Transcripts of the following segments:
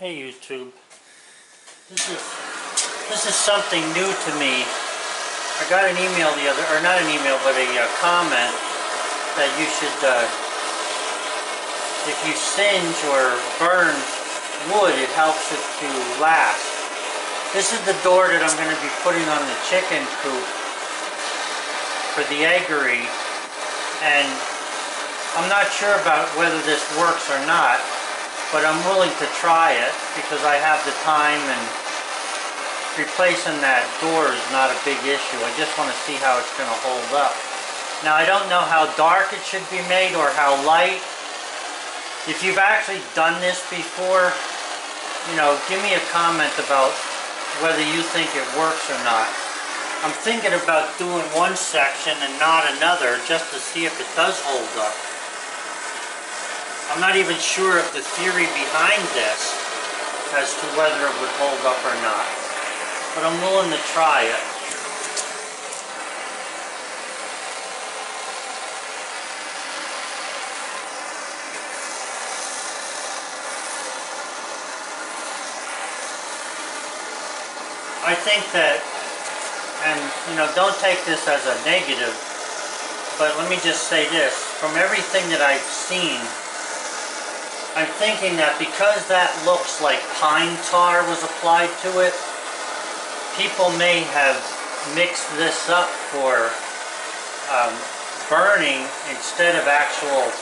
Hey YouTube, this is something new to me. I got an email the other, or not an email, but a comment that you should, if you singe or burn wood, it helps it to last. This is the door that I'm going to be putting on the chicken coop for the eggery, and I'm not sure about whether this works or not. But I'm willing to try it because I have the time, and replacing that door is not a big issue. I just want to see how it's going to hold up. Now I don't know how dark it should be made or how light. If you've actually done this before, you know, give me a comment about whether you think it works or not. I'm thinking about doing one section and not another just to see if it does hold up. I'm not even sure of the theory behind this as to whether it would hold up or not, but I'm willing to try it. I think that, and you know, don't take this as a negative, but let me just say this, from everything that I've seen, I'm thinking that because that looks like pine tar was applied to it, people may have mixed this up for burning instead of actual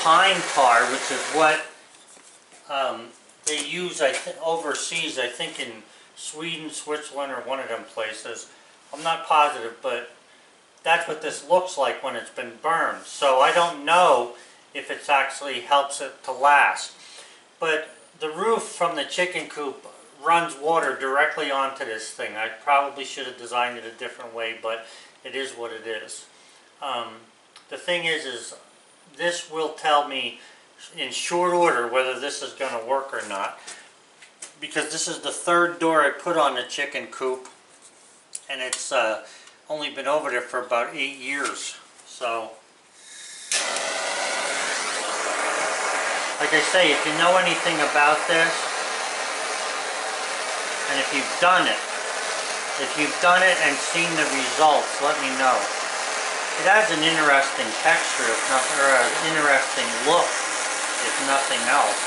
pine tar, which is what they use overseas, I think in Sweden, Switzerland, or one of them places. I'm not positive, but that's what this looks like when it's been burned. So I don't know if it actually helps it to last. But the roof from the chicken coop runs water directly onto this thing. I probably should have designed it a different way, but it is what it is. The thing is this will tell me in short order whether this is going to work or not, because this is the third door I put on the chicken coop, and it's only been over there for about 8 years. So like I say, if you know anything about this, and if you've done it and seen the results, let me know. It has an interesting texture, if not, or an interesting look, if nothing else.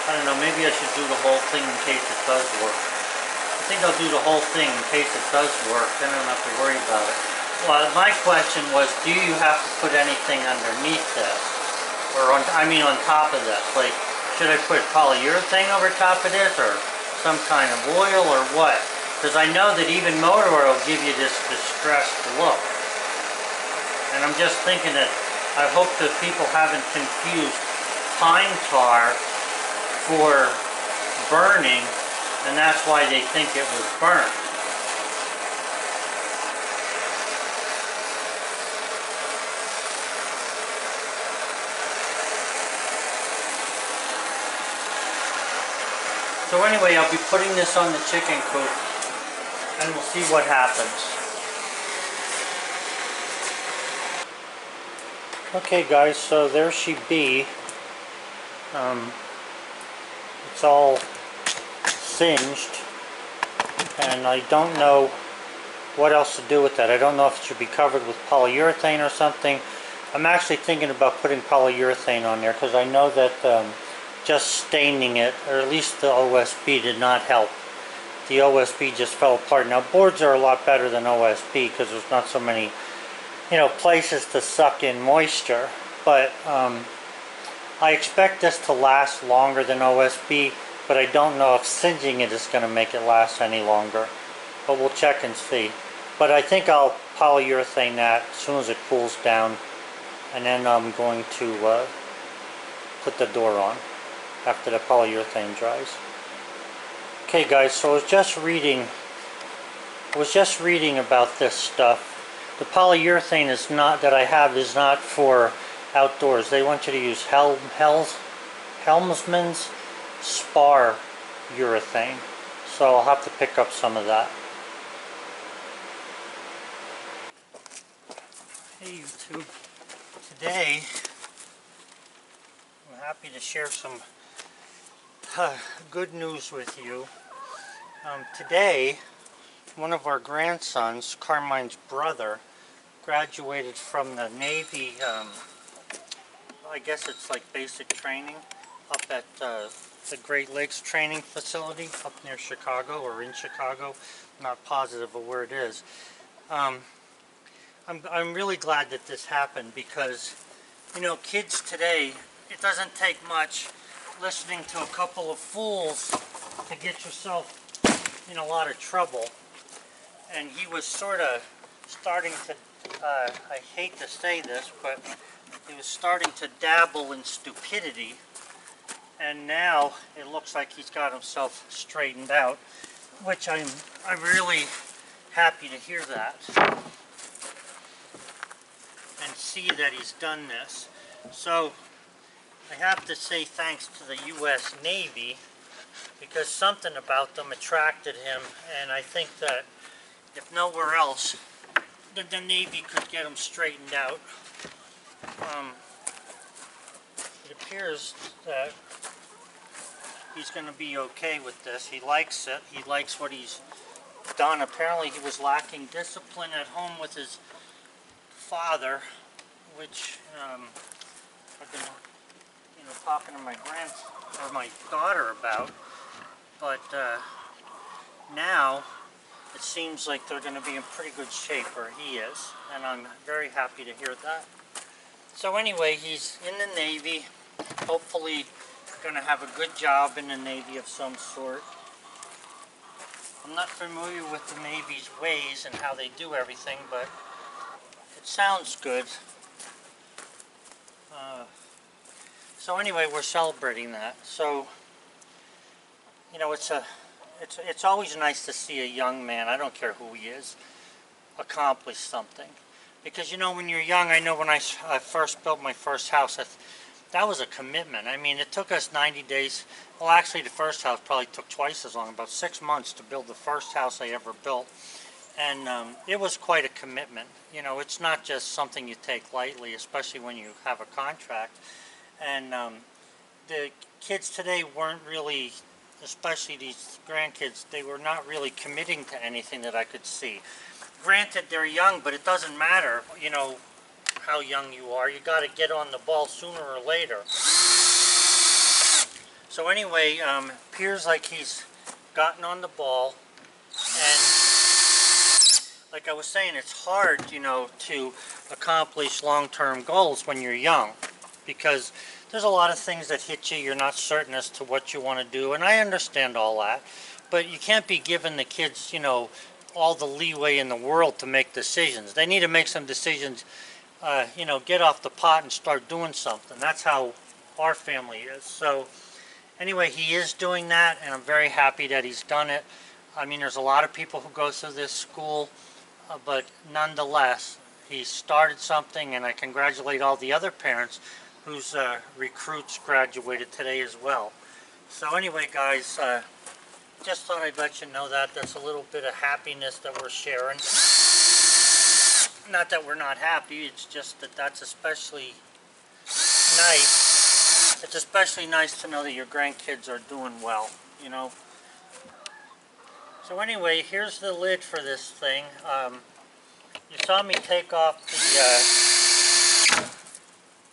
I don't know, maybe I should do the whole thing in case it does work. I think I'll do the whole thing in case it does work, then I don't have to worry about it. Well, my question was, do you have to put anything underneath this? Or, on top of this? Like, should I put polyurethane over top of this, or some kind of oil, or what? Because I know that even motor oil will give you this distressed look. And I'm just thinking that I hope that people haven't confused pine tar for burning, and that's why they think it was burnt. So anyway, I'll be putting this on the chicken coop, and we'll see what happens. Okay guys, so there she be. It's all singed, and I don't know what else to do with that. I don't know if it should be covered with polyurethane or something. I'm actually thinking about putting polyurethane on there, because I know that just staining it, or at least the OSB, did not help. The OSB just fell apart. Now boards are a lot better than OSB because there's not so many, you know, places to suck in moisture. But I expect this to last longer than OSB, but I don't know if singeing it is going to make it last any longer. But we'll check and see. But I think I'll polyurethane that as soon as it cools down, and then I'm going to put the door on after the polyurethane dries. Okay guys, so I was just reading about this stuff. The polyurethane is not, that I have, is not for outdoors. They want you to use Helmsman's Spar urethane. So I'll have to pick up some of that. Hey YouTube. today I'm happy to share some good news with you. Today, one of our grandsons, Carmine's brother, graduated from the Navy, I guess it's like basic training, up at the Great Lakes Training Facility up near Chicago or in Chicago. I'm not positive of where it is. I'm really glad that this happened because, you know, kids today, it doesn't take much listening to a couple of fools to get yourself in a lot of trouble. And he was sort of starting to, I hate to say this, but he was starting to dabble in stupidity. And now it looks like he's got himself straightened out, which I'm really happy to hear that and see that he's done this. So I have to say thanks to the U.S. Navy, because something about them attracted him, and I think that if nowhere else, the Navy could get him straightened out. It appears that he's going to be okay with this. He likes it. He likes what he's done. Apparently he was lacking discipline at home with his father, which I've been, you know, talking to my daughter about. But now it seems like they're going to be in pretty good shape, or he is, and I'm very happy to hear that. So anyway, he's in the Navy, hopefully going to have a good job in the Navy of some sort. I'm not familiar with the Navy's ways and how they do everything, but it sounds good. So anyway, we're celebrating that. So, you know, it's always nice to see a young man, I don't care who he is, accomplish something. Because, you know, when you're young, I know when I first built my first house, that was a commitment. I mean, it took us 90 days. Well, actually, the first house probably took twice as long, about 6 months to build the first house I ever built. And it was quite a commitment. You know, it's not just something you take lightly, especially when you have a contract. And the kids today weren't really, especially these grandkids, they were not really committing to anything that I could see. Granted, they're young, but it doesn't matter, you know, how young you are. You got to get on the ball sooner or later. So anyway, appears like he's gotten on the ball, and like I was saying, it's hard, you know, to accomplish long-term goals when you're young, because there's a lot of things that hit you. You're not certain as to what you want to do, and I understand all that, but you can't be giving the kids, you know, all the leeway in the world to make decisions. They need to make some decisions, you know, get off the pot and start doing something. That's how our family is. So anyway, he is doing that, and I'm very happy that he's done it. I mean, there's a lot of people who go through this school, but nonetheless, he started something, and I congratulate all the other parents whose recruits graduated today as well. So anyway, guys, just thought I'd let you know that. That's a little bit of happiness that we're sharing. Not that we're not happy, it's just that that's especially nice. It's especially nice to know that your grandkids are doing well, you know. So anyway, here's the lid for this thing. You saw me take off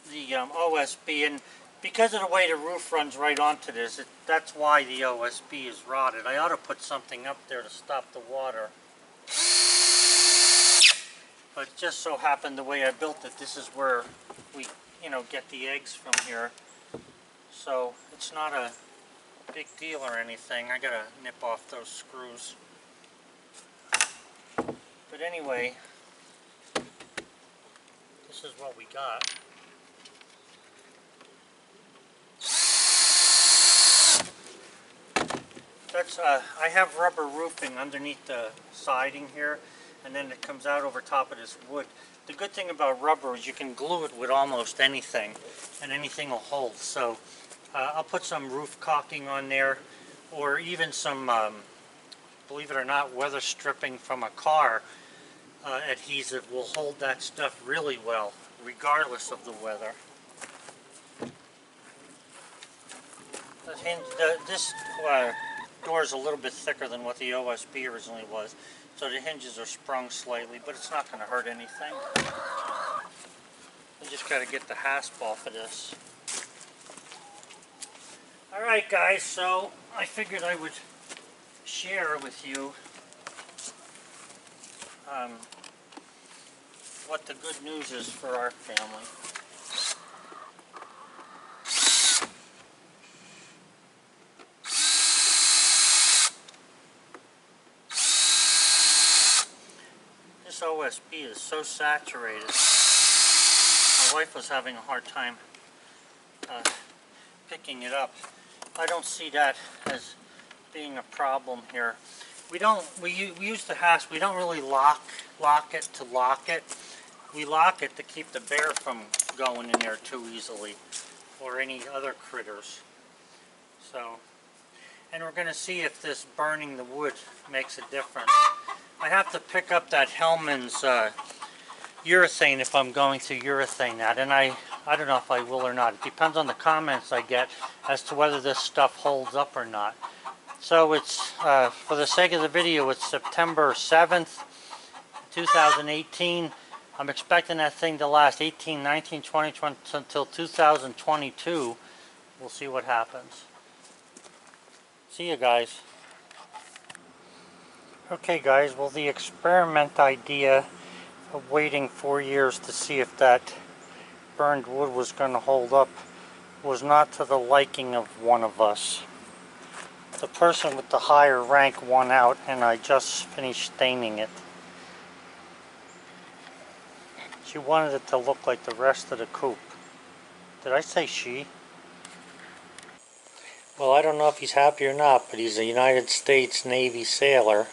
the OSB, and because of the way the roof runs right onto this, that's why the OSB is rotted. I ought to put something up there to stop the water. But it just so happened the way I built it, this is where we, you know, get the eggs from here. So it's not a big deal or anything. I gotta nip off those screws. But anyway, this is what we got. That's I have rubber roofing underneath the siding here, and then it comes out over top of this wood. The good thing about rubber is you can glue it with almost anything, and anything will hold. So I'll put some roof caulking on there, or even some, believe it or not, weather stripping from a car adhesive will hold that stuff really well, regardless of the weather. This door is a little bit thicker than what the OSB originally was, so the hinges are sprung slightly, but it's not going to hurt anything. I just got to get the hasp off of this. Alright guys, so I figured I would share with you what the good news is for our family. This OSB is so saturated. My wife was having a hard time picking it up. I don't see that as being a problem here. We use the hasp. We don't really lock it to lock it. We lock it to keep the bear from going in there too easily, or any other critters. So, and we're going to see if this burning the wood makes a difference. I have to pick up that Hellman's urethane if I'm going to urethane that, and I don't know if I will or not. It depends on the comments I get as to whether this stuff holds up or not. So it's, for the sake of the video, it's September 7th, 2018. I'm expecting that thing to last 18, 19, 20, 20 until 2022. We'll see what happens. See you guys. Okay guys, well the experiment idea of waiting 4 years to see if that burned wood was going to hold up was not to the liking of one of us. The person with the higher rank won out, and I just finished staining it. She wanted it to look like the rest of the coop. Did I say she? Well, I don't know if he's happy or not, but he's a United States Navy sailor.